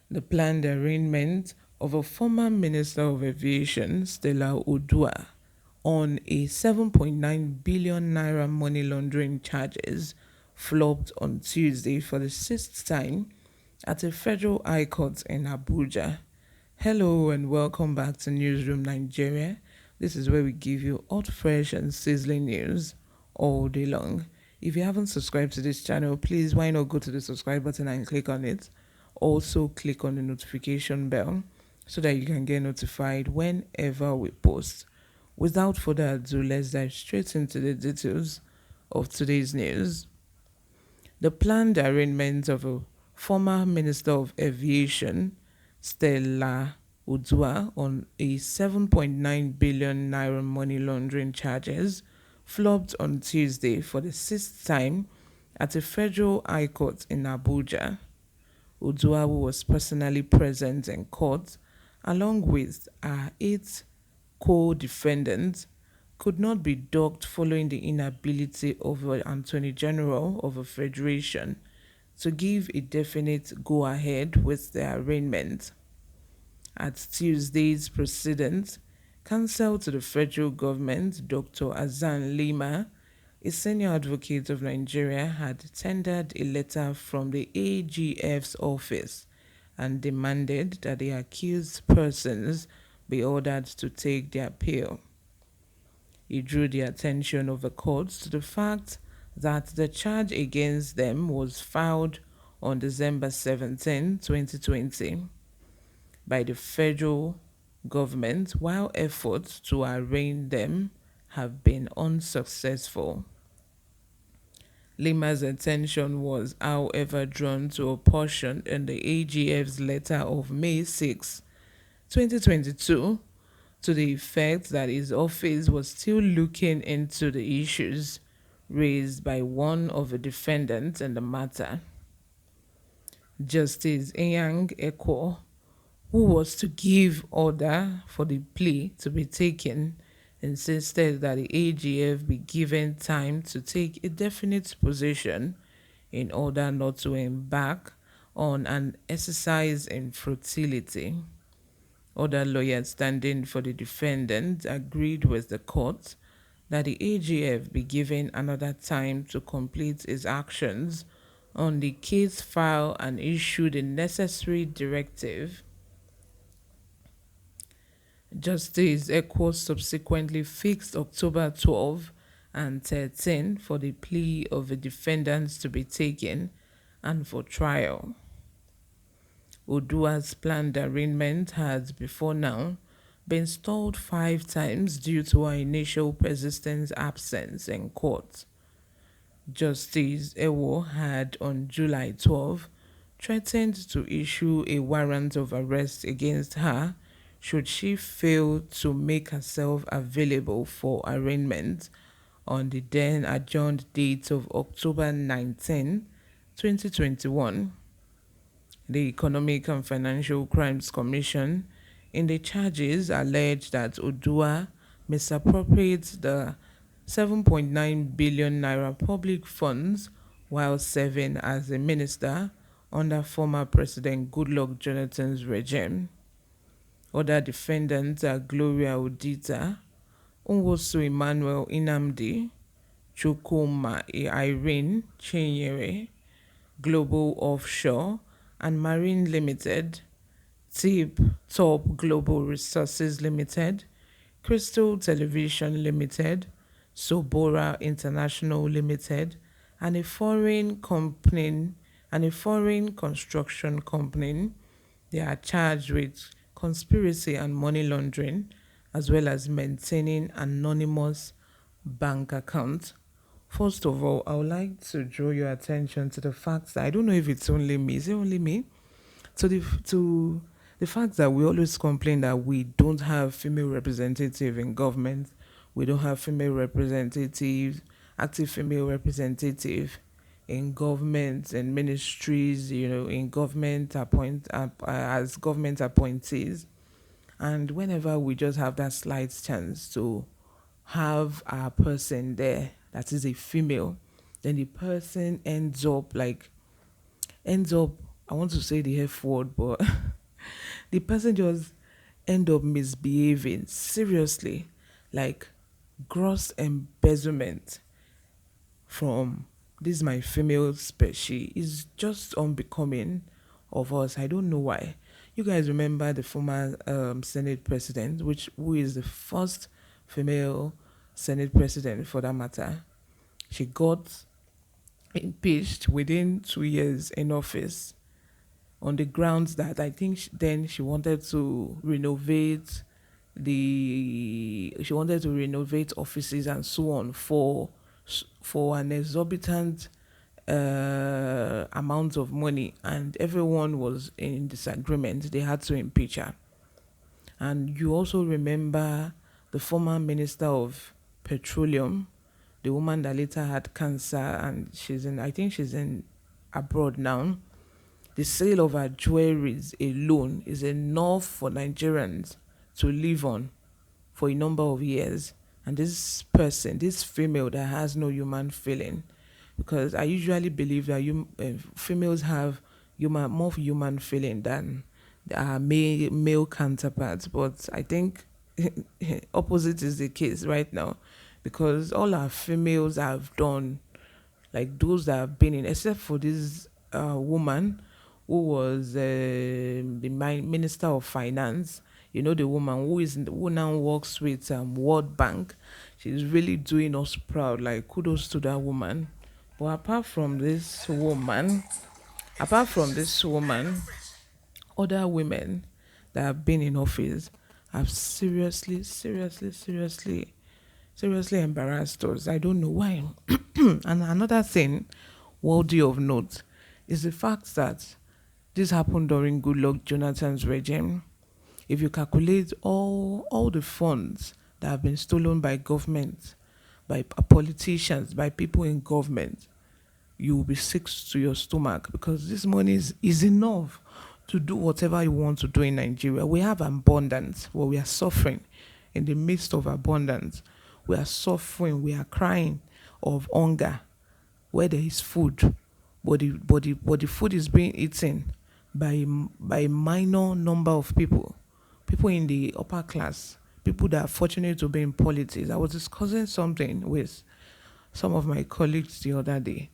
The planned arraignment of a former Minister of Aviation, Stella Oduah, on a 7.9 billion naira money laundering charges flopped on Tuesday for the sixth time at a federal high court in Abuja. Hello and welcome back to Newsroom Nigeria. This is where we give you hot, fresh, and sizzling news all day long. If you haven't subscribed to this channel, please why not go to the subscribe button and click on it. Also, click on the notification bell so that you can get notified whenever we post. Without further ado, let's dive straight into the details of today's news. The planned arraignment of a former Minister of Aviation, Stella Oduah, on a 7.9 billion naira money laundering charges flopped on Tuesday for the sixth time at a federal high court in Abuja. Oduah, who was personally present in court along with her eight co-defendants, could not be docked following the inability of the Attorney General of a federation to give a definite go-ahead with the arraignment. At Tuesday's proceedings, counsel to the federal government, Dr. Azan Lima, a senior advocate of Nigeria, had tendered a letter from the AGF's office and demanded that the accused persons be ordered to take the appeal. He drew the attention of the courts to the fact that the charge against them was filed on December 17, 2020, by the federal government, while efforts to arraign them have been unsuccessful. Lima's attention was, however, drawn to a portion in the AGF's letter of May 6, 2022, to the effect that his office was still looking into the issues raised by one of the defendants in the matter. Justice Enyang Ekwo, who was to give order for the plea to be taken, insisted that the AGF be given time to take a definite position in order not to embark on an exercise in futility. Other lawyers standing for the defendant agreed with the court that the AGF be given another time to complete its actions on the case file and issue the necessary directive. Justice Ekwo subsequently fixed October 12 and 13 for the plea of the defendants to be taken and for trial. Oduah's planned arraignment had before now been stalled 5 times due to her initial persistent absence in court. Justice Ewo had on July 12 threatened to issue a warrant of arrest against her should she fail to make herself available for arraignment on the then adjourned date of October 19, 2021. The Economic and Financial Crimes Commission in the charges alleged that Oduah misappropriated the 7.9 billion naira public funds while serving as a minister under former President Goodluck Jonathan's regime. Other defendants are Gloria Odita, Nwosu Emmanuel Inamdi, Chukwuma Irene Chinyere, Global Offshore and Marine Limited, Tip Top Global Resources Limited, Crystal Television Limited, Sobora International Limited, and a foreign construction company. They are charged with conspiracy and money laundering, as well as maintaining anonymous bank accounts. First of all, I would like to draw your attention to the fact that I don't know if it's only me. Is it only me? To the fact that we always complain that we don't have female representative in government, we don't have female representative, active female representative in government and ministries, in government as government appointees. And whenever we just have that slight chance to have a person there that is a female, then the person ends up I want to say the F word, but the person just end up misbehaving seriously, like gross embezzlement from this my female species is just unbecoming of us. I don't know why. You guys remember the former Senate president, which who is the first female Senate president for that matter. She got impeached within 2 years in office on the grounds that I think then she wanted to renovate she wanted to renovate offices and so on for an exorbitant amount of money, and everyone was in disagreement. They had to impeach her. And you also remember the former minister of petroleum, the woman that later had cancer, and I think she's in abroad now. The sale of her jewelries alone is enough for Nigerians to live on for a number of years. And this person, this female that has no human feeling, because I usually believe that females have more human feeling than our male counterparts. But I think opposite is the case right now, because all our females have done, like those that have been in, except for this woman who was the minister of finance. You know, the woman who now works with World Bank. She's really doing us proud. Like kudos to that woman. But apart from this woman, other women that have been in office have seriously embarrassed us. I don't know why. And another thing worthy of note is the fact that this happened during Goodluck Jonathan's regime. If you calculate all the funds that have been stolen by government, by politicians, by people in government, you will be sick to your stomach, because this money is enough to do whatever you want to do in Nigeria. We have abundance, but we are suffering in the midst of abundance. We are suffering, we are crying of hunger where there is food, but the food is being eaten by a minor number of people in the upper class, people that are fortunate to be in politics. I was discussing something with some of my colleagues the other day,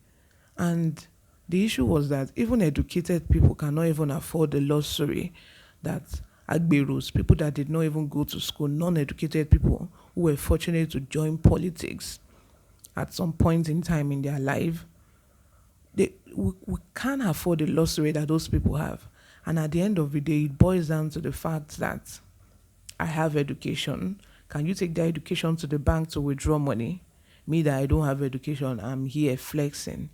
and the issue was that even educated people cannot even afford the luxury that Agberus, people that did not even go to school, non-educated people who were fortunate to join politics at some point in time in their life, we can't afford the luxury that those people have. And at the end of the day, it boils down to the fact that I have education. Can you take that education to the bank to withdraw money? Me that I don't have education, I'm here flexing.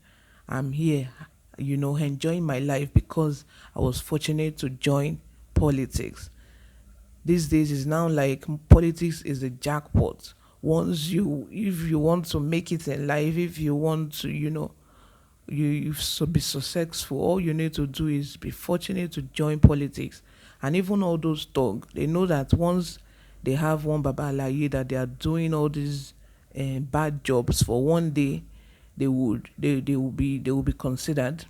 I'm here, enjoying my life because I was fortunate to join politics. These days is now like politics is a jackpot. If you want to make it in life, if you want to, be successful, all you need to do is be fortunate to join politics. And even all those thugs, they know that once they have one baba alaye that they are doing all these bad jobs for one day, they will be considered.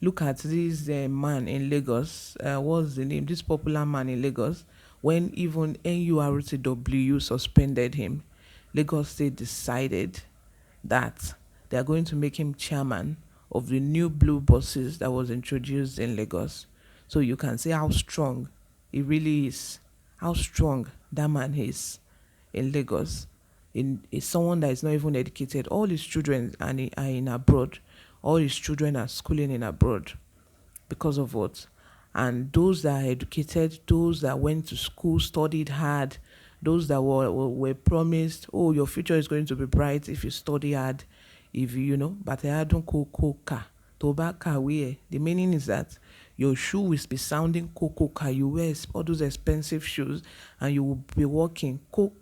Look at this man in Lagos. What's the name? This popular man in Lagos. When even NURTW suspended him, Lagos State decided that they are going to make him chairman of the new blue buses that was introduced in Lagos. So you can see how strong he really is, how strong that man is in Lagos. Is someone that is not even educated. All his children are in abroad. All his children are schooling in abroad because of what? And those that are educated, those that went to school, studied hard, those that were promised, oh, your future is going to be bright if you study hard, if but I don't coca. Tobacco, the meaning is that your shoe will be sounding coca. You wear all those expensive shoes and you will be walking co.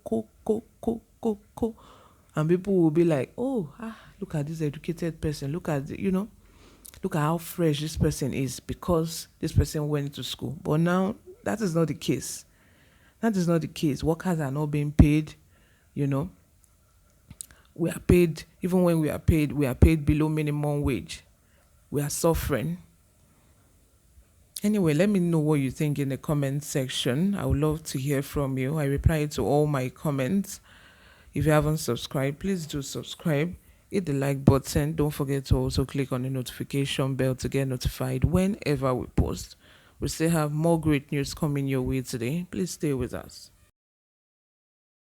And people will be like, oh, look at this educated person. Look at, look at how fresh this person is because this person went to school. But now that is not the case. That is not the case. Workers are not being paid, We are paid, even when we are paid below minimum wage. We are suffering. Anyway, let me know what you think in the comment section. I would love to hear from you. I reply to all my comments. If you haven't subscribed, please do subscribe. Hit the like button. Don't forget to also click on the notification bell to get notified whenever we post. We still have more great news coming your way today. Please stay with us.